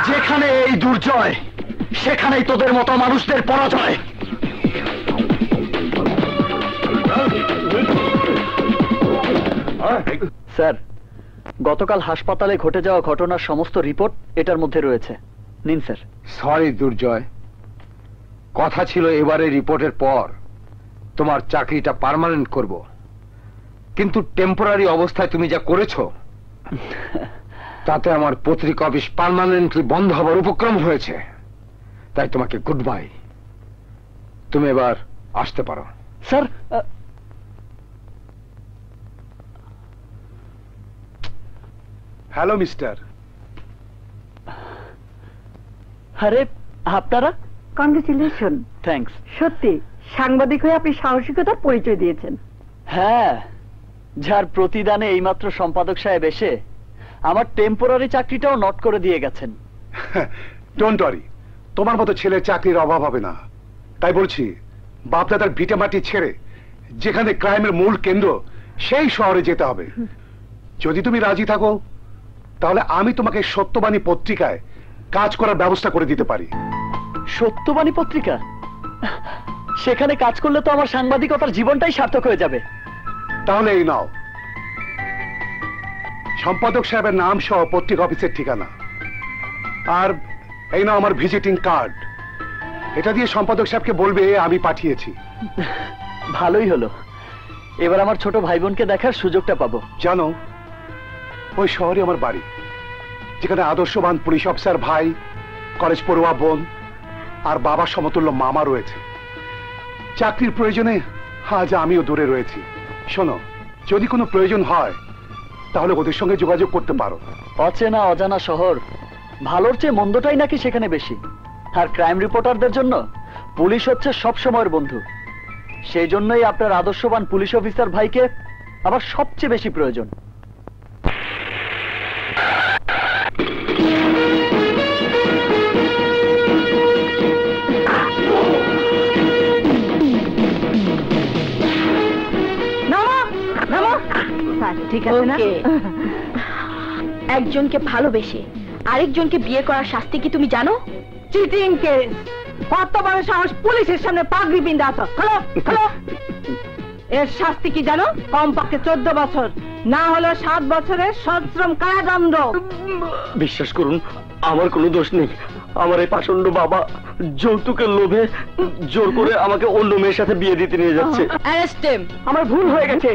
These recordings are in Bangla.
যেখানে এই দুর্জয় সেখানেই তোদের মতো মানুষদের পরাজয়। স্যার, গতকাল হাসপাতালে ঘটে যাওয়া ঘটনার সমস্ত রিপোর্ট এটার মধ্যে রয়েছে। নিন স্যার। সরি দুর্জয়, কথা ছিল এবারে রিপোর্টের পর তোমার চাকরিটা পার্মানেন্ট করব, কিন্তু টেম্পোরারি অবস্থায় তুমি যা করেছো তাতে আমার পত্রিকা অফিস পার্মানেন্টলি বন্ধ হবার উপক্রম হয়েছে। তাই তোমাকে গুড বাই, তুমি এবার আসতে পারো। Sir, hello mister. আরে আপনারা? কংগ্রেচুলেশন। থ্যাঙ্কস। সত্যি সাংবাদিক হয়ে আপনি সাহসিকতার পরিচয় দিয়েছেন। হ্যাঁ, যার প্রতিদানে এইমাত্র সম্পাদক সাহেব এসে আমার টেম্পোরারি চাকরিটাও নট করে দিয়ে গেছেন। ডোন্ট ওয়ারি, তোমার মতো ছেলের চাকরির অভাব হবে না। তাই বলছি, বাপদাদার ভিটেমাটি ছেড়ে যেখানে ক্রাইমের মূল কেন্দ্র সেই শহরে যেতে হবে। যদি তুমি রাজি থাকো তাহলে আমি তোমাকে সত্যবাণী পত্রিকায় কাজ করার ব্যবস্থা করে দিতে পারি। সত্যবাণী পত্রিকা? সেখানে কাজ করলে তো আমার সাংবাদিকতার জীবনটাই সার্থক হয়ে যাবে। তাহলে এই নাও সম্পাদক সাহেবের নাম সহ পত্রিকা অফিসের ঠিকানা, আর এই নাও আমার ভিজিটিং কার্ড। এটা দিয়ে সম্পাদক সাহেবকে বলবে আমি পাঠিয়েছি। ভালোই হলো, এবার আমার ছোট ভাই বোনকে দেখার সুযোগটা পাবো। জানো, ওই শহরে আমার বাড়ি, যেখানে আদর্শবান পুলিশ অফিসার ভাই, কলেজ পড়ুয়া বোন আর বাবার সমতুল্য মামা রয়েছে। চাকরির প্রয়োজনে আজ আমিও দূরে রয়েছি। শোনো, যদি কোনো প্রয়োজন হয় তাহলে ওদের সঙ্গে যোগাযোগ করতে পারো। অচেনা অজানা শহর, ভালোর চেয়ে মন্দটাই নাকি সেখানে বেশি। আর ক্রাইম রিপোর্টারদের জন্য পুলিশ হচ্ছে সব সময়ের বন্ধু। সেই জন্যই আপনার আদর্শবান পুলিশ অফিসার ভাইকে আমার সবচেয়ে বেশি প্রয়োজন। ঠিক আছে না? একজনকে ভালোবেসে আরেকজনকে বিয়ে করার শাস্তি কি তুমি জানো? Cheating case. কত বড় সাহস পুলিশের সামনে পাগড়ি বিন্দা আছো। খোলো খোলো। এর শাস্তি কি জানো? কমপক্ষে 14 বছর, না হলো 7 বছরের সশ্রম কারাদণ্ড। বিশ্বাস করুন, আমার কোনো দোষ নেই। আমার এই পাষণ্ড বাবা যৌতুকের লোভে জোর করে আমাকে অন্য মেয়ের সাথে বিয়ে দিতে নিয়ে যাচ্ছে। আমার ভুল হয়ে গেছে।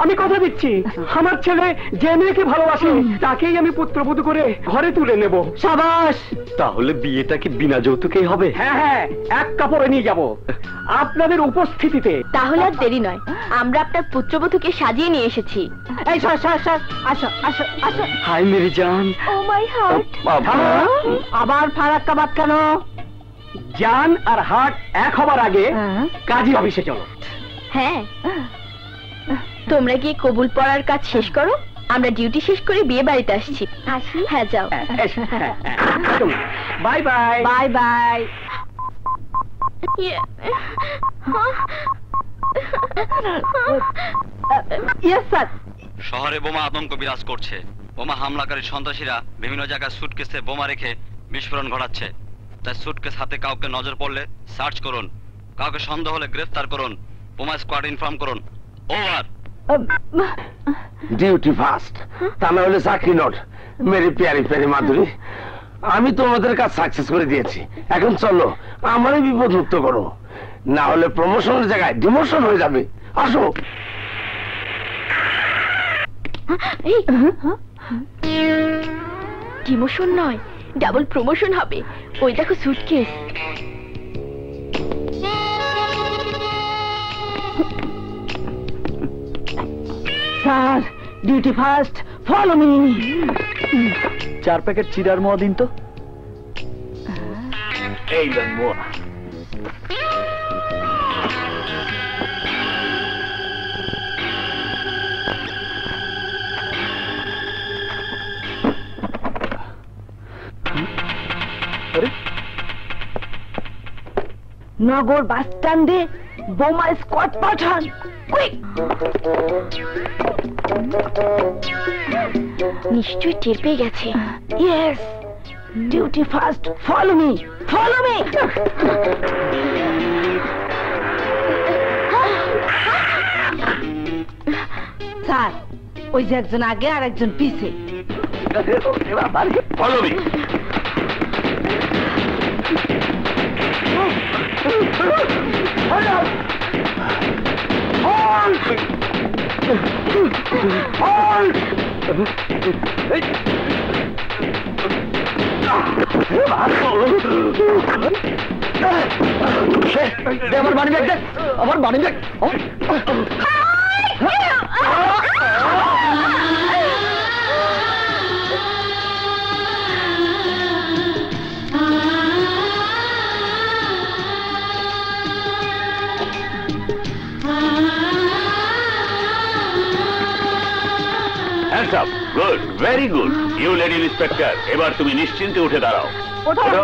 আমি কথা দিচ্ছি, আমার ছেলে যে মেয়েকে ভালোবাসে তাকেই আমি পুত্রবধূ করে ঘরে তুলে নেব। সাবাস। তাহলে বিয়েটা কি বিনা যৌতুকেই হবে? হ্যাঁ হ্যাঁ, এক কাপড়ে নিয়ে যাব আপনাদের উপস্থিতিতে। তাহলে আর দেরি নয়, আমরা আপনার পুত্রবধূকে সাজিয়ে নিয়ে এসেছি। এই সর সর সর, আসো আসো আসো। হাই মেরি জান। ও মাই হার্ট। আবার ফারাক্কা বাদ কেন? জান আর হার্ট এক হবার আগে কাজী অফিসে চলো। হ্যাঁ, তোমরা গিয়ে কবুল পড়ার কাজ শেষ করো, আমরা ডিউটি শেষ করে বিয়ে বাড়িতে আসছি। আসি? হ্যাঁ, যাও। Bye bye. Bye bye. Yes sir. শহরে বোমা আতঙ্ক বিরাজ করছে। বোমা হামলাকারী সন্ত্রাসীরা বিভিন্ন জায়গায় সুটকেসে বোমা রেখে বিস্ফোরণ ঘটাচ্ছে। তাই সুটকেস হাতে কাউকে নজর পড়লে সার্চ করুন, কাউকে সন্দেহ হলে গ্রেফতার করুন, বোমা স্কোয়াড ইনফর্ম করুন। ওভার। ডিউটি ফার্স্ট, তা না হলে চাকরি নট। মেরি প্যারি প্যারি মাধুরী, আমি তোমাদের কাজ সাকসেস করে দিয়েছি। এখন চলো আমারই বিপদ মুক্ত করো, না হলে প্রমোশনের জায়গায় ডিমোশন হয়ে যাবে। আসো। ডিমোশন নয়, ডাবল প্রমোশন হবে। ওই দেখো suitcase. Sir, duty first, follow me. 4 packet চিড়ার মোয়া দিন তো। এই মোয়া। নগর বাস স্ট্যান্ডে বোমা স্কোয়াড পাঠান, কুইক। নিশ্চয়ই টের পেয়ে গেছে। Yes, duty first, follow me, follow me. Sir, ওই যে একজন আগে আর একজন পিছে। Follow me. আমার মানি ব্যাগ দেখ, আমার money bag. Good, very good. You lady inspector, এবার তুমি নিশ্চিন্তে উঠে দাঁড়াও। ওঠো।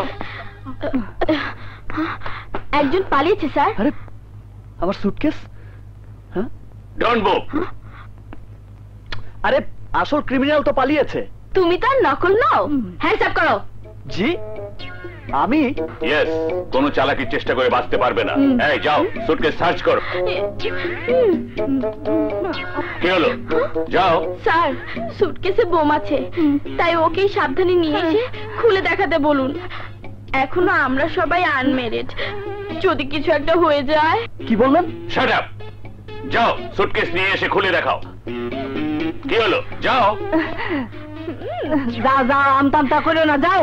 একজন পালিয়েছে স্যার। আরে আমার সুটকেস। হ্যাঁ, ডোন্ট মুভ। আরে আসল ক্রিমিনাল তো পালিয়েছে। তুমি তার নকল নাও। হ্যান্ডস আপ করো। জি, আমি? ইয়েস, কোনো চালাকির চেষ্টা করে বাঁচতে পারবে না। এই যাও, সুটকেস সার্চ করো। কি হলো? যাও। স্যার, সুটকেসে বোম আছে, তাই ওকেই সাবধানে নিয়ে এসে খুলে দেখাতে বলুন। এখনো আমরা সবাই আনমেরিড, যদি কিছু একটা হয়ে যায়। কি বললেন? Shut up. যাও, সুটকেস নিয়ে এসে খুলে দেখাও। কি হলো? যাও। যাও যাও, আমতামতা করো না, যাও।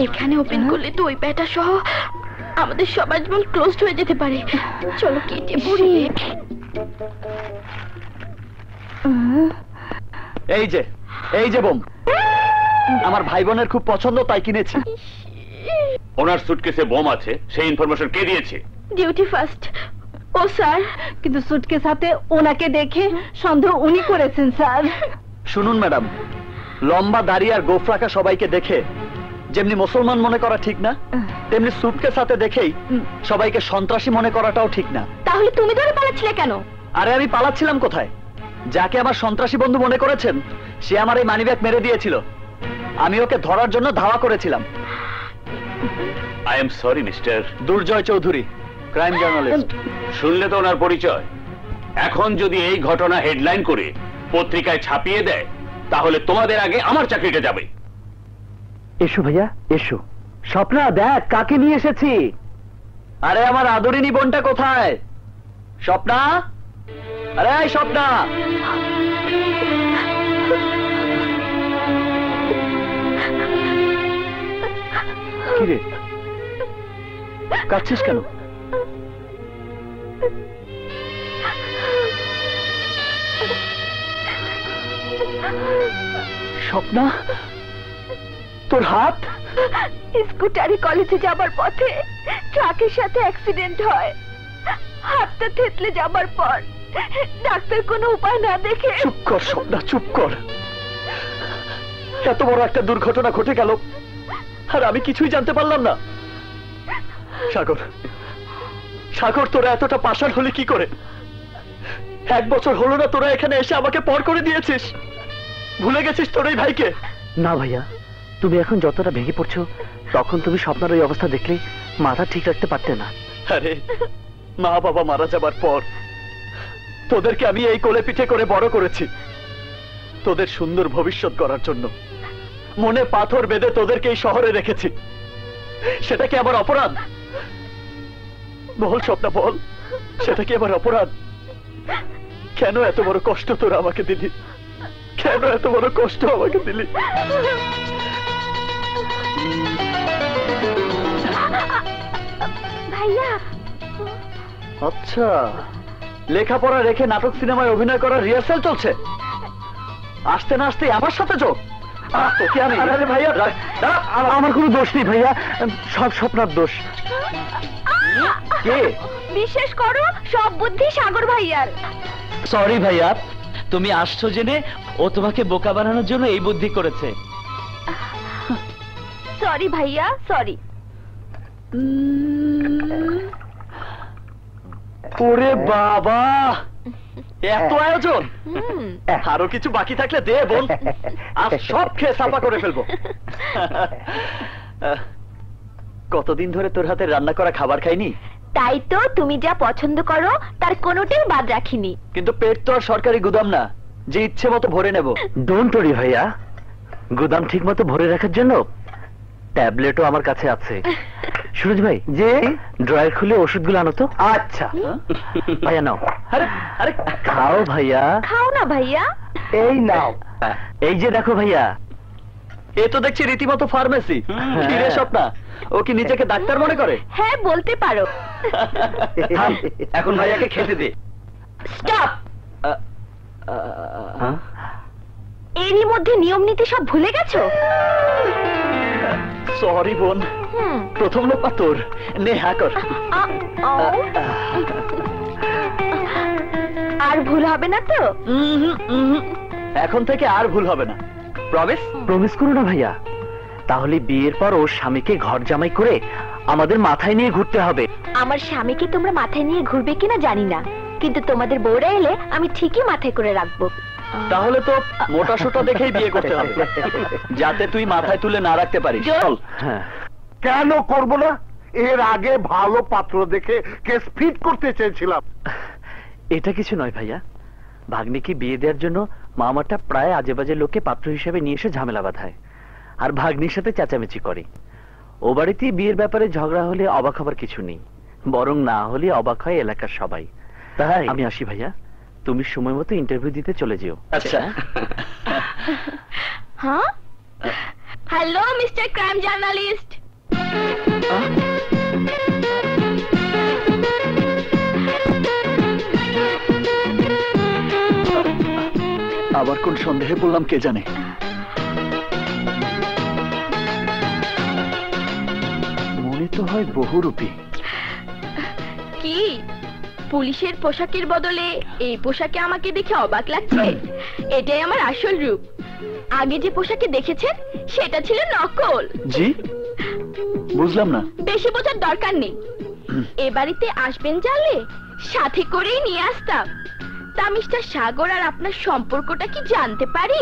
এখানে ওপেন করলে তো ওই প্যাটা সহ আমাদের সবার জীবন ক্লোজড হয়ে যেতে পারে। চলো কেটে পড়ি। এই যে বোম, আমার ভাই বোনের খুব পছন্দ, তাই কিনেছি। ওনার সুটকেসে বোম আছে, সেই ইনফরমেশন কে দিয়েছে? Duty first. ও স্যার, কিন্তু সুটকেস হাতে ওনাকে দেখে সন্দেহ উনি করেছেন স্যার। শুনুন ম্যাডাম, লম্বা দাড়ি আর গোফ রাখা সবাইকে দেখে যেমনি মুসলমান মনে করা ঠিক না, তেমনি সুটকেস হাতে দেখেই সবাইকে সন্ত্রাসী মনে করাটাও ঠিক না। তাহলে তুমি ধরে পালাচ্ছিলে কেন? আরে আমি পালাচ্ছিলাম কোথায়? যাকে আমার সন্ত্রাসী বন্ধু মনে করেছেন সে আমার এই মানিব্যাগ মেরে দিয়েছিল। আমি ওকে ধরার জন্য ধাওয়া করেছিলাম। I am sorry mister. Durjoy Chowdhury, crime journalist. শুনলে তো ওনার পরিচয়। এখন যদি এই ঘটনা হেডলাইন করে পত্রিকায় ছাপিয়ে দেয়, তাহলে তোমাদের আগে আমার চাকরিটা যাবে। এসো ভাইয়া, এসো। স্বপ্না, দেখ কাকে নিয়ে এসেছি। আরে আমার আদরিনী বোনটা কোথায়? স্বপ্না, আরে এই স্বপ্না। কিরে, কাঁদছিস কেন? স্বপ্না, তোর হাত? স্কুটারে কলেজে যাবার পথে ট্রাকের সাথে অ্যাক্সিডেন্ট হয়, হাতটা থেতলে যাবার পর ডাক্তার কোনো উপায় না দেখে। চুপ কর স্বপ্না, চুপ কর। এত বড় একটা দুর্ঘটনা ঘটে গেল আর আমি কিছুই জানতে পারলাম না। সাগর, সাগর, তোরা এতটা পাষাণ হলি কি করে? 1 বছর হলো না তোরা এখানে এসে আমাকে পর করে দিয়েছিস। ভুলে গেছিস তোর এই ভাইকে? না ভাইয়া, তুমি এখন যতটা ভেঙে পড়ছো, তখন তুমি স্বপ্নের ওই অবস্থা দেখলে মাথা ঠিক রাখতে পারতে না। আরে মা বাবা মারা যাবার পর তোদেরকে আমি এই কোলে পিঠে করে বড় করেছি, তোদের সুন্দর ভবিষ্যৎ করার জন্য। মনে পাথর বেঁধে তোদেরকে এই শহরে রেখেছি, সেটা কি আমার অপরাধ? বল স্বপ্না, বল, সেটা কি আমার অপরাধ? কেন এত বড় কষ্ট তোরা আমাকে দিলি? কেন এত বড় কষ্ট আমাকে দিলি? ভাইয়া, আচ্ছা, লেখাপড়া রেখে নাটক সিনেমায় অভিনয় করার রিহার্সাল চলছে। আসতে না আসতে আমার সাথে যোগ। তোকে আমি ভাইয়া, আমার কোনো দোষ নেই ভাইয়া, সব স্বপ্নার দোষ। কে? বিশ্বাস করো, সব বুদ্ধি সাগর ভাইয়ার। সরি ভাইয়া, তুমি আসছো জেনে ও তোমাকে বোকা বানানোর জন্য এই বুদ্ধি করেছে। সরি ভাইয়া, সরি। ওরে বাবা, এত আয়োজন! আরো কিছু বাকি থাকলে দে বোন, আর সব খেয়ে সাফা করে ফেলবো। কতদিন ধরে তোর হাতে রান্না করা খাবার খাইনি। তাই তো তুমি যা পছন্দ করো তার কোনোটাই বাদ রাখিনি। কিন্তু পেট তো আর সরকারি গুদাম না যে ইচ্ছে মতো ভরে নেব। ডোন্ট ওরি ভাইয়া, গুদাম ঠিক মতো ভরে রাখার জন্য ট্যাবলেটও আমার কাছে আছে। সুরজ ভাই, যে ড্রয়ার খুলে ওষুধগুলো আনো তো। আচ্ছা ভাইয়া, নাও। আরে আরে খাও ভাইয়া। খাও না ভাইয়া। এই নাও। এই যে দেখো ভাইয়া, এ তো দেখছি রীতিমতো ফার্মেসি। কি রে স্বপ্না, ও কি নিজেকে ডাক্তার মনে করে? হ্যাঁ, বলতে পারো। থাম, এখন ভাইয়াকে খেতে দে। স্টপ। এরই মধ্যে নিয়ম নীতি সব ভুলে গেছো? সরি বোন, প্রথম লোক তোর। নে হা কর। আর ভুল হবে না তো? এখন থেকে আর ভুল হবে না। প্রমিস? প্রমিস করো না ভাইয়া, তাহলে বিয়ের পর ওর স্বামীকে ঘর জামাই করে আমাদের মাথায় নিয়ে ঘুরতে হবে। আমার স্বামীকে তোমরা মাথায় নিয়ে ঘুরবে কিনা জানি না, কিন্তু তোমাদের বউরা এলে আমি ঠিকই মাথায় করে রাখবো। তাহলে তো মোটা সোটা দেখেই বিয়ে করতে হবে, যাতে তুই মাথায় তুলে না রাখতে পারিস। চল। হ্যাঁ, কেন করব না? এর আগে ভালো পাত্র দেখে কেস ফিট করতে চেয়েছিলাম। এটা কিছু নয় ভাইয়া, ভাগ্নিকে বিয়ে দেওয়ার জন্য মামাটা প্রায় আজে বাজে লোককে পাত্র হিসেবে নিয়ে এসে ঝামেলা বাঁধায়, আর ভাগ্নির সাথে চেঁচামেচি করে। ও বাড়িতে বিয়ের ব্যাপারে ঝগড়া হলে অবাক হবার কিছু নেই, বরং না হলে অবাক হয় এলাকার সবাই। তাই আমি আসি ভাইয়া, তুমি সময় মতো ইন্টারভিউ দিতে চলে যেও। আচ্ছা। হ্যাঁ, হ্যালো মিস্টার ক্রাইম জার্নালিস্ট। আবার কোন সন্দেহে পড়লাম কে জানে। মনে তো হয় বহুরূপী। কি পুলিশের পোশাকের বদলে এই পোশাকে আমাকে দেখে অবাক লাগছে? এটাই আমার আসল রূপ। আগে যে পোশাকে দেখেছেন সেটা ছিল নকল। জি, বুঝলাম না। বেশি বোঝার দরকার নেই। এ বাড়িতে আসবেন জানলে সাথে করেই নিয়ে আসতাম। তা মিস্টার সাগর আর আপনার সম্পর্কটা কি জানতে পারি?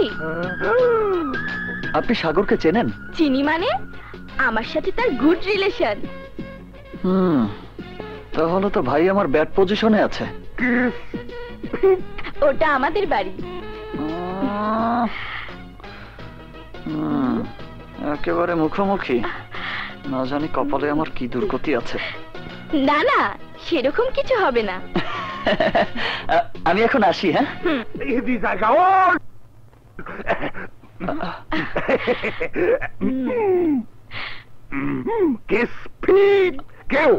আপনি সাগরকে চেনেন? চিনি মানে? আমার সাথে তার গুড রিলেশন। তাহলে তো ভাই আমার ব্যাড পজিশনে আছে। ওটা আমাদের বাড়ি। একেবারে মুখোমুখি। না জানি কপালে আমার কি দুর্গতি আছে। না না, সেরকম কিছু হবে না। আমি এখন আসি। হ্যাঁ, এদি জায়গা ও কেস ফিট। কেউ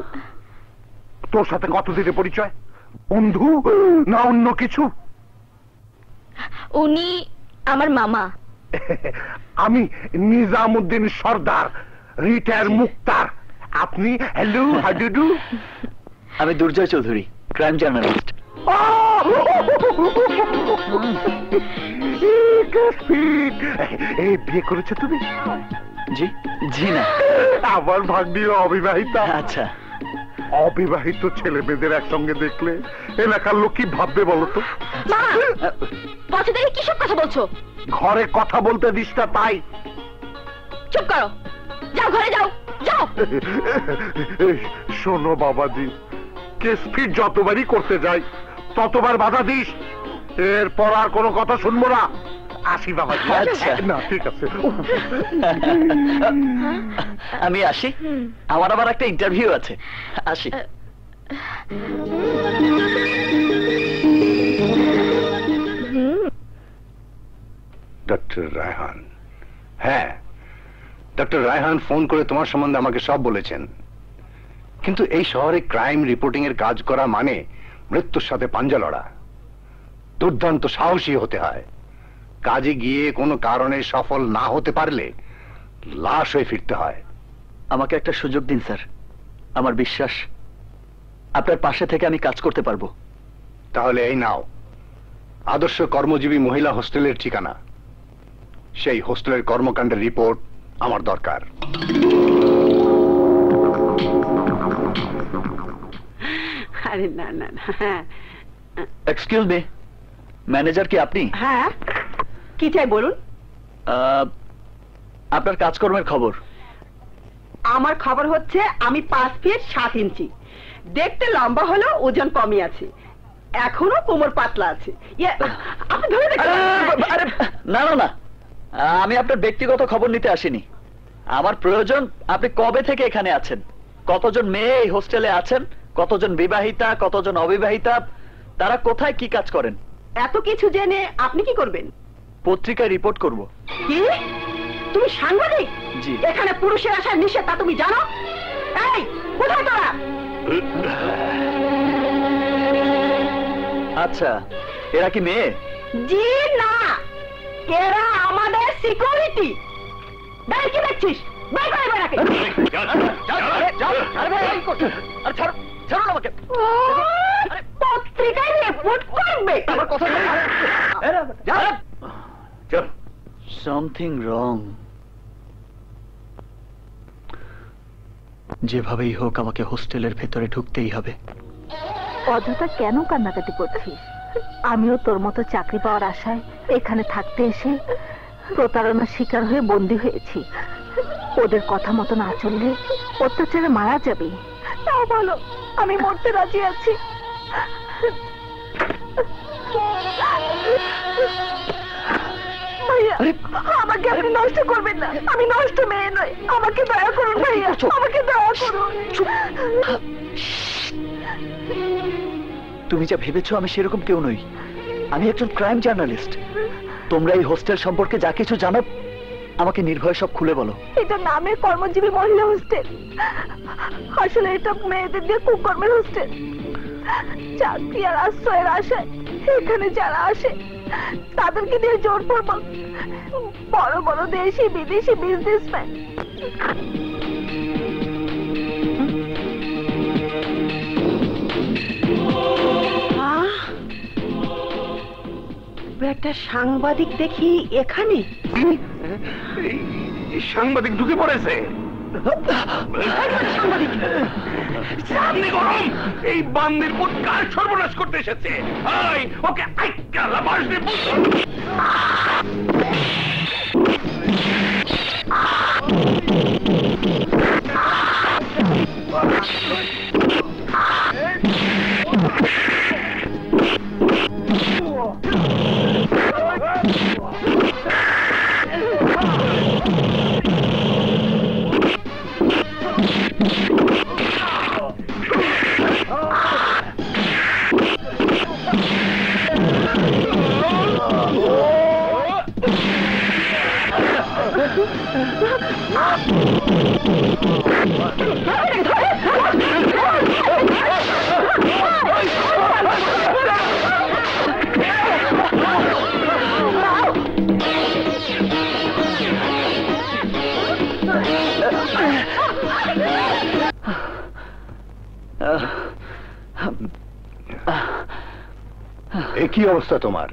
তোর সাথে কতদিনের পরিচয়? বন্ধু না অন্য কিছু? উনি আমার মামা। আমি নিজামুদ্দিন সর্দার, রিটায়ার মুক্তার। আপনি? Hello, how do do? আমি দুর্জয় চৌধুরী। Crime journalist. এই বিয়ে করেছো তুমি? জি জি না, আমার ভাগ্নিও অবিবাহিতা। আচ্ছা। অবিবাহিত ছেলে মেয়েদের একসঙ্গে দেখলে এলাকার লোক কি ভাববে বলো তো? পথে দেখে কিসব কথা বলছো? ঘরে কথা বলতে দিস না তাই। চুপ করো, যাও ঘরে যাও, যাও। শোনো বাবাজি, কেস ফিট যতবারই করতে যাই ততবার বাধা দিস। এরপর আর কোনো কথা শুনবো না। আসি বাবাজি। আচ্ছা। না ঠিক আছে। আমি আসি, আমার আবার একটা ইন্টারভিউ আছে। আসি। ডক্টর রায়হান, হ্যাঁ ডক্টর রায়হান ফোন করে তোমার সম্বন্ধে আমাকে সব বলেছেন। কিন্তু এই শহরে ক্রাইম রিপোর্টিং এর কাজ করা মানে মৃত্যুর সাথে পাঞ্জা লড়া। দুর্দান্ত সাহসী হতে হয়। কাজে গিয়ে কোনো কারণে সফল না হতে পারলে লাশ হয়ে ফিরতে হয়। আমাকে একটা সুযোগ দিন স্যার, আমার বিশ্বাস আপনার পাশে থেকে আমি কাজ করতে পারবো। তাহলে এই নাও আদর্শ কর্মজীবী মহিলা হোস্টেলের ঠিকানা। সেই হোস্টেলের কর্মকাণ্ডের রিপোর্ট আমার দরকার। আরে না না না, এক্সকিউজ মি, ম্যানেজার কি আপনি? হ্যাঁ কি চাই বলুন। আপনার কাজকর্মের খবর। আমার খবর হচ্ছে আমি 5 ফিট 7 ইঞ্চি, দেখতে লম্বা হলেও ওজন কমই আছে, এখনো কোমর পাতলা আছে। আপনি ধরে দেখুন। আরে না না না, আমি আপনার ব্যক্তিগত খবর নিতে আসিনি। আমার প্রয়োজন আপনি কবে থেকে এখানে আছেন, কতজন মেয়ে এই হোস্টেলে আছেন, কতজন বিবাহিতা, কতজন অবিবাহিতা, তারা কোথায় কি কাজ করেন। এত কিছু জেনে আপনি কি করবেন? পত্রিকায় রিপোর্ট করব। কি তুমি সাংবাদিক? জি। এখানে পুরুষের আসা নিষেধ তা তুমি জানো? এই কোথায় তোরা? আচ্ছা, এরা কি মেয়ে? জি না, এরা আমাদের সিকিউরিটি। দাঁড়িয়ে কি দেখছিস? বাই বাই বাই রাখে। পত্রিকায় রিপোর্ট করবে। আমার কথা সামথিং রং। যেভাবেই হোক আমাকে হোস্টেলের ভেতরে ঢুকতেই হবে। অযথা কেন কান্নাকাটি করছিস? আমিও তোর মতো চাকরি পাওয়ার আশায় এখানে থাকতে এসে প্রতারণার শিকার হয়ে বন্দী হয়েছি। ওদের কথা মতো না চললে অত্যাচারে মারা যাবে। তাও বলো, আমি মরতে রাজি আছি। ভাইয়া, আমাকে আপনি নষ্ট করবেন না। আমি নষ্ট মেয়ে নই, আমাকে দয়া করুন ভাইয়া, আমাকে দয়া করুন। তুমি যা ভেবেছো আমি সেরকম কেউ নই। আমি একজন ক্রাইম জার্নালিস্ট। তোমরা এই হোস্টেল সম্পর্কে যা কিছু জানো আমাকে নির্ভয়ে সব খুলে বলো। এটা নামের কর্মজীবী মহিলা হোস্টেল, আসলে এটা মেয়েদের দিয়ে কুকর্মের হোস্টেল। চাকরি আর আশ্রয়ের আশায় এখানে যারা আসে তাদেরকে দিয়ে জোরপূর্বক বড় বড় দেশি বিদেশি বিজনেসম্যান। একটা সাংবাদিক দেখি এখানে। সাংবাদিক ঢুকে পড়েছে। সাংবাদিক সামনে গরম। এই বান্দির পুত কার সর্বনাশ করতে এসেছে? ওকে আইকা লাবাস দে। কি অবস্থা তোমার?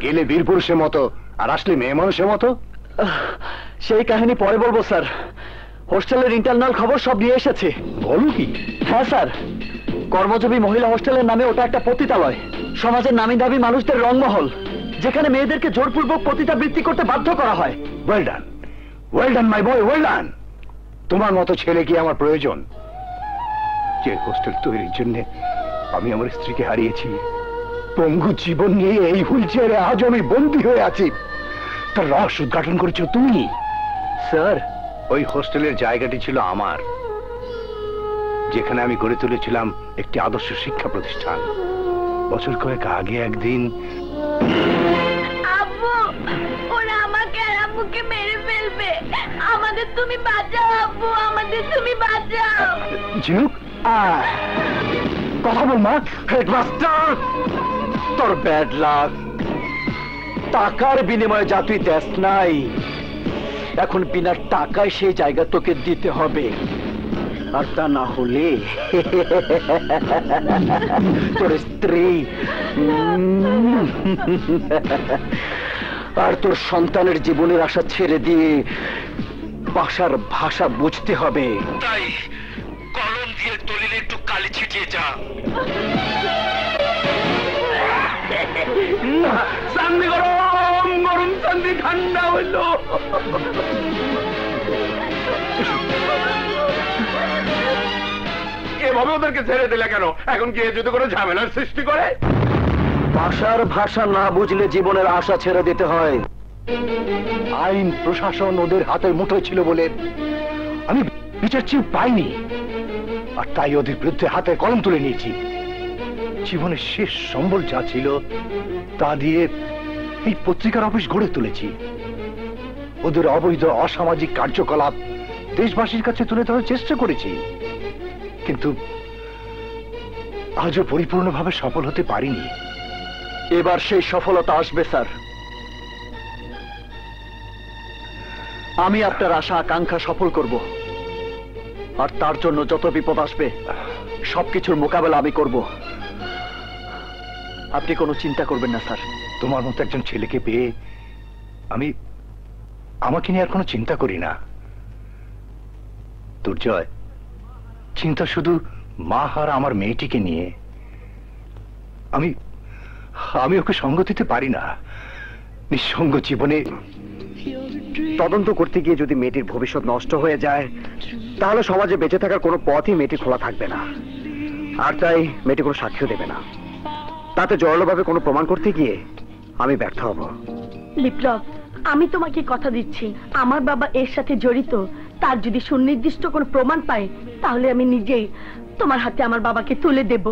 গেলে বীর পুরুষের মতো আর আসলে মেয়ে মানুষের মতো। সেই কাহিনী পরে বলবো স্যার। হোস্টেলের ইন্টারনাল খবর সব নিয়ে এসেছি। বলো কি? হ্যাঁ স্যার, কর্মজীবী মহিলা হোস্টেলের নামে ওটা একটা পতিতালয়, সমাজের নামি দাবি মানুষদের রংমহল, যেখানে মেয়েদেরকে জোরপূর্বক পতিতাবৃত্তি করতে বাধ্য করা হয়। ওয়েল ডান মাই বয়, ওয়েল ডান। তোমার মতো ছেলে কি আমার প্রয়োজন? যে হোস্টেল তৈরির জন্য আমি আমার স্ত্রীকে হারিয়েছি, পঙ্গু জীবন নিয়ে এই হুইল চেয়ারে আজ আমি বন্দী হয়ে আছি, তার রহস্য উদ্ঘাটন করেছো তুমি। স্যার, ওই হোস্টেলের জায়গাটি ছিল আমার, যেখানে আমি গড়ে তুলেছিলাম একটি আদর্শ শিক্ষা প্রতিষ্ঠান। বছর কয়েক আগে একদিন আব্বু, ওরা আমাকে আর আব্বুকে মেরে ফেলবে। আমাদের তুমি বাঁচাও আব্বু, আমাদের তুমি বাঁচাও। ঝিনুক, কথা বল মা। হেডমাস্টার, তোর ব্যাড লাক। টাকার বিনিময়ে যা তুই দেশ নাই, এখন বিনা টাকায় সেই জায়গা তোকে দিতে হবে, আর তা না হলে তোর স্ত্রী আর তোর সন্তানের জীবনের আশা ছেড়ে দিয়ে বাসার ভাষা বুঝতে হবে। তাই কলম দিয়ে দলিলে একটু কালি ছিটিয়ে যা। চান্দি গরম গরম, চান্দি ঠান্ডা হইল। এভাবে ওদেরকে ছেড়ে দিলে কেন? এখন কি যদি কোনো ঝামেলার সৃষ্টি করে? ভাষার ভাষা না বুঝলে জীবনের আশা ছেড়ে দিতে হয়। আইন প্রশাসন ওদের হাতের মুঠোয় ছিল বলে আমি বিচার চেয়ে পাইনি, আর তাই ওদের বিরুদ্ধে হাতে কলম তুলে নিয়েছি। জীবনের শেষ সম্বল যা ছিল তা দিয়ে এই পত্রিকার অফিস গড়ে তুলেছি। ওদের অবৈধ অসামাজিক কার্যকলাপ দেশবাসীর কাছে তুলে ধরার চেষ্টা করেছি, কিন্তু আজও পরিপূর্ণভাবে সফল হতে পারিনি। এবার সেই সফলতা আসবে স্যার। আমি আপনার আশা আকাঙ্ক্ষা সফল করব, আর তার জন্য যত বিপদ আসবে সবকিছুর মোকাবেলা আমি করব। আপনি কোনো চিন্তা করবেন না স্যার। তোমার মতো একজন ছেলেকে পেয়ে আমি আমাকে নিয়ে আর কোনো চিন্তা করি না। দুর্জয়, চিন্তা শুধু মা আর আমার মেয়েটিকে নিয়ে। আমি ওকে সঙ্গ দিতে পারি না। নিঃসঙ্গ জীবনে তদন্ত করতে গিয়ে যদি মেয়েটির ভবিষ্যৎ নষ্ট হয়ে যায়, তাহলে সমাজে বেঁচে থাকার কোনো পথই মেয়েটি খোলা থাকবে না। আর তাই মেয়েটি কোনো সাক্ষ্য দেবে না। তাতে জোরালোভাবে কোনো প্রমাণ করতে গিয়ে আমি ব্যর্থ হব। বিপ্লব, আমি তোমাকে কথা দিচ্ছি, আমার বাবা এর সাথে জড়িত। তার যদি সুনির্দিষ্ট কোনো প্রমাণ পাই, তাহলে আমি নিজেই তোমার হাতে আমার বাবাকে তুলে দেব।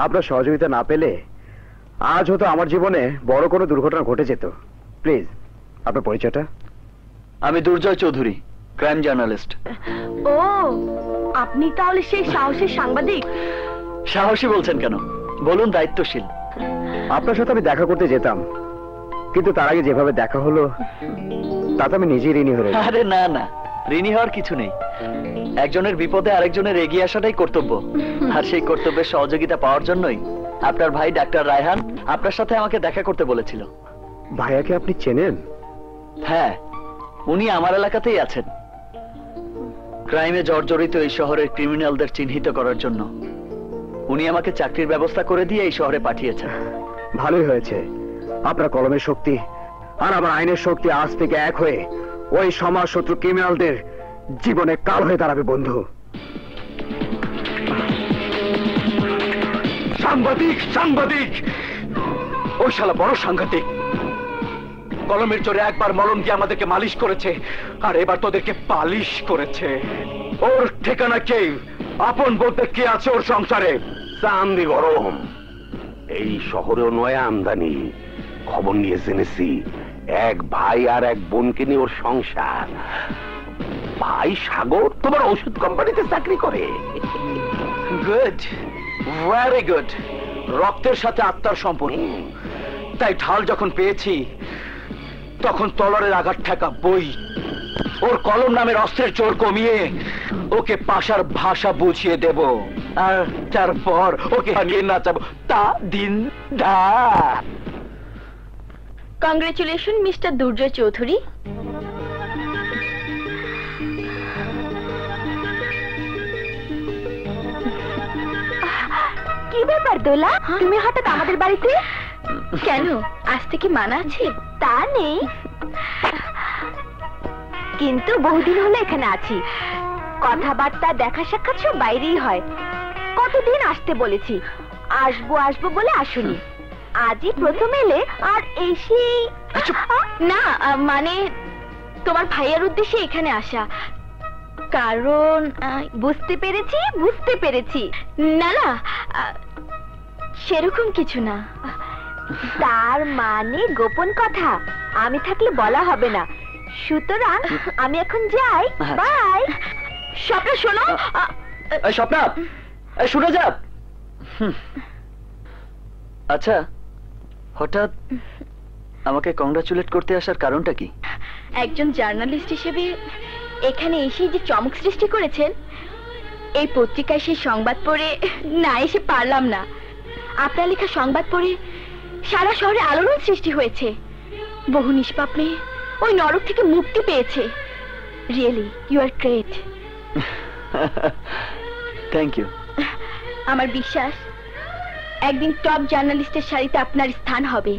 আপনার সহযোগিতা না পেলে আজ হয়তো আমার জীবনে বড় কোনো দুর্ঘটনা ঘটে যেত। প্লিজ আপনার পরিচয়টা। আমি দুর্জয় চৌধুরী, ক্রাইম জার্নালিস্ট। ও, আপনি তাহলে সেই সাহসী সাংবাদিক? সাহসী বলছেন কেন? বলুন দায়িত্বশীল। আপনার সাথে আমি দেখা করতে যেতাম, কিন্তু তার আগে যেভাবে দেখা হলো তাতে আমি নিজেই ঋণী হয়ে। আরে না না, ঋণী হওয়ার কিছু নেই। একজনের বিপদে আরেকজনের এগিয়ে আসাটাই কর্তব্য। আর সেই কর্তব্যের সহযোগিতা পাওয়ার জন্যই আপনার ভাই ডাক্তার রায়হান আপনার সাথে আমাকে দেখা করতে বলেছিল। ভাইয়াকে আপনি চেনেন? হ্যাঁ, উনি আমার এলাকাতেই আছেন। ক্রাইমে জর্জরিত এই শহরের ক্রিমিনালদের চিহ্নিত করার জন্য উনি আমাকে চাকরির ব্যবস্থা করে দিয়ে এই শহরে পাঠিয়েছেন। ভালোই হয়েছে। আপনার কলমের শক্তি আর আমার আইনের শক্তি আজ থেকে এক হয়ে ওই সমাজ শত্রু ক্রিমিনালদের জীবনে কাল হয়ে দাঁড়াবে বন্ধু। সাংবাদিক সাংবাদিক, ওই শালা বড় সাংঘাতিক। কলমের জোরে একবার মলম দিয়ে আমাদেরকে মালিশ করেছে, আর এবার তোদেরকে পালিশ করেছে। ওর ঠিকানা কে? আপন বলতে কে আছে ওর সংসারে? চান্দি গরম। এই শহরেও নয়া আমদানি। খবর নিয়ে জেনেছি এক ভাই আর এক বোনকে নিয়ে ওর সংসার। ভাই সাগর তোমার ওষুধ কোম্পানিতে চাকরি করে। Good, very good. রক্তের সাথে আত্মার সম্পর্ক। তাই ঢাল যখন পেয়েছি তখন তলোয়ারের আঘাত ঠেকা বই। ওর কলম নামের অস্ত্রের জোর কমিয়ে ওকে পাশার ভাষা বুঝিয়ে দেব, আর তারপর ওকে হারিয়ে নাচাবো তা দিন দা। কংগ্রেচুলেশন মিস্টার দুর্জয় চৌধুরী। কি ব্যাপার দোলা, তুমি হঠাৎ আমাদের বাড়িতে? কেন, আজ থেকে মানা আছে? তা নেই, কিন্তু বহুদিন হলো এখানে আছি। কথাবার্তা দেখা সাক্ষাৎ সব বাইরেই হয়। কতদিন আসতে বলেছি, আসবো আসবো বলে আসুনি। আজই প্রথম এলে, আর এসেই না, মানে তোমার ভাইয়ের উদ্দেশ্যে এখানে আসা। কারণ বুঝতে পেরেছি বুঝতে পেরেছি। না না, সেরকম কিছু না। তার মানে গোপন কথা আমি থাকলে বলা হবে না। সুতরাং আমি এখন যাই, বাই। স্বপ্না শোনো। স্বপ্না, শুনে যা। আচ্ছা, হঠাৎ আমাকে কংগ্রাচুলেট করতে আসার কারণটা কি? একজন জার্নালিস্ট হিসেবে এখানে এসে যে চমক সৃষ্টি করেছেন, এই পত্রিকায় সেই সংবাদ পড়ে না এসে পারলাম না। আপনার লেখা সংবাদ পড়ে সারা শহরে আলোড়ন সৃষ্টি হয়েছে। বহু নিষ্পাপ মেয়ে ওই নরক থেকে মুক্তি পেয়েছে। Really you are great. Thank you. আমার বিশ্বাস একদিন টপ জার্নালিস্টের সারিতে আপনার স্থান হবে।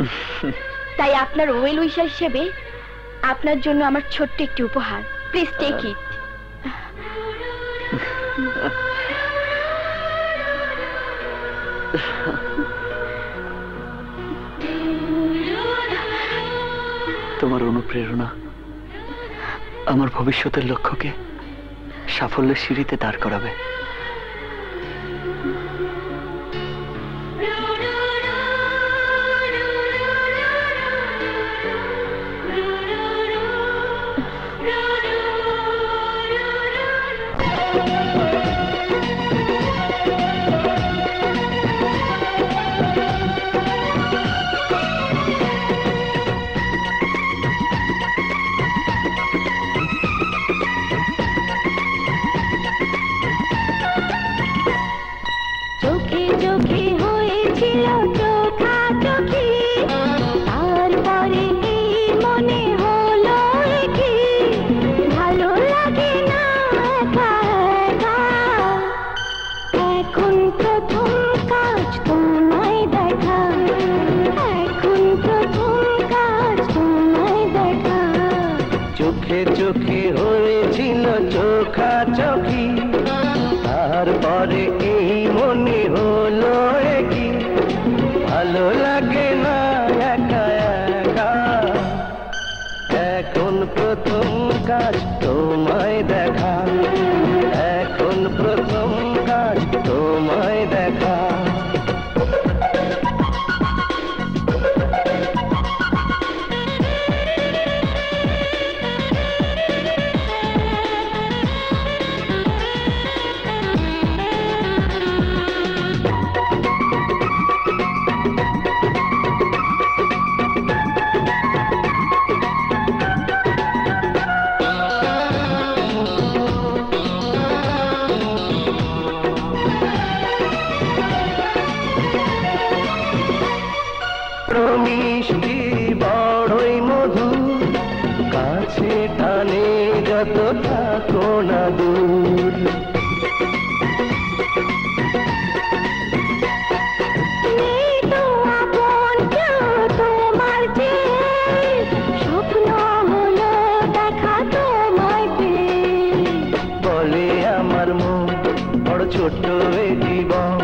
তাই আপনার ওয়েল উইশার হিসেবে আপনার জন্য আমার ছোট্ট একটি উপহার। Please take it. তোমার অনুপ্রেরণা আমার ভবিষ্যতের লক্ষ্যকে সাফল্যের সিঁড়িতে দাঁড় করাবে। চোখে হয়েছিল চোখাচোখি, তারপরে এই মনে হলো কি ভালো লাগে না একা একা। এখন প্রথম কাজ তোমায় দেখা, এখন প্রথম কাজ তোমায় দেখা। না দূর। বলে আমার মন বড় ছোট্ট এ জীবন,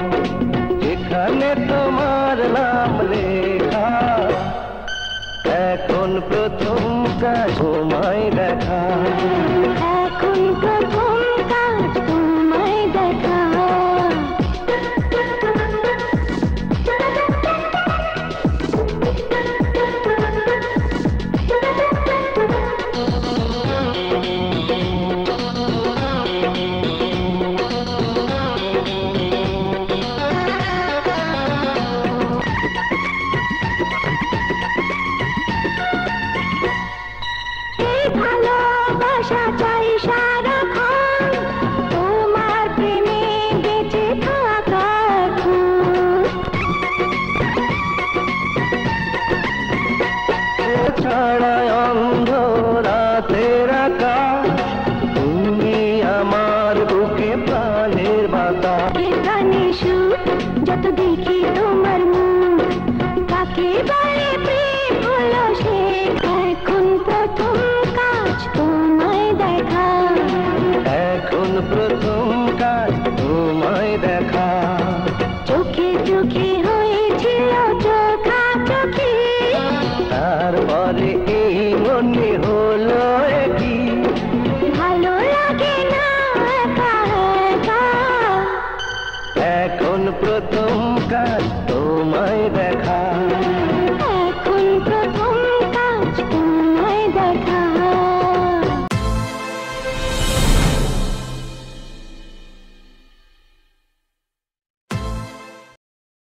যেখানে তোমার নাম লেখা। এখন প্রথম কাজ তোমায় দেখা, এখন প্রথম কাজ তোমায় দেখা। ভালোবাসা চাই সারাক্ষণ, তোমার প্রেমে বেঁচে থাকা ছাড়া অন্ধ রাতের আকাশ, তুমি আমার বুকে প্রাণের বাতাস। এখানে সুখ যত দেখি তোমার মুখ, কাকে বলে প্রেম হলো সে। এখন প্রথম কাজ তোমায় দেখা, এখন প্রথম কাজ তোমায় দেখা। চোখে চোখে হয়েছিল চোখাচোখি, তারপরে এই মনে হলো কি ভালো লাগে না একা একা। এখন প্রথম কাজ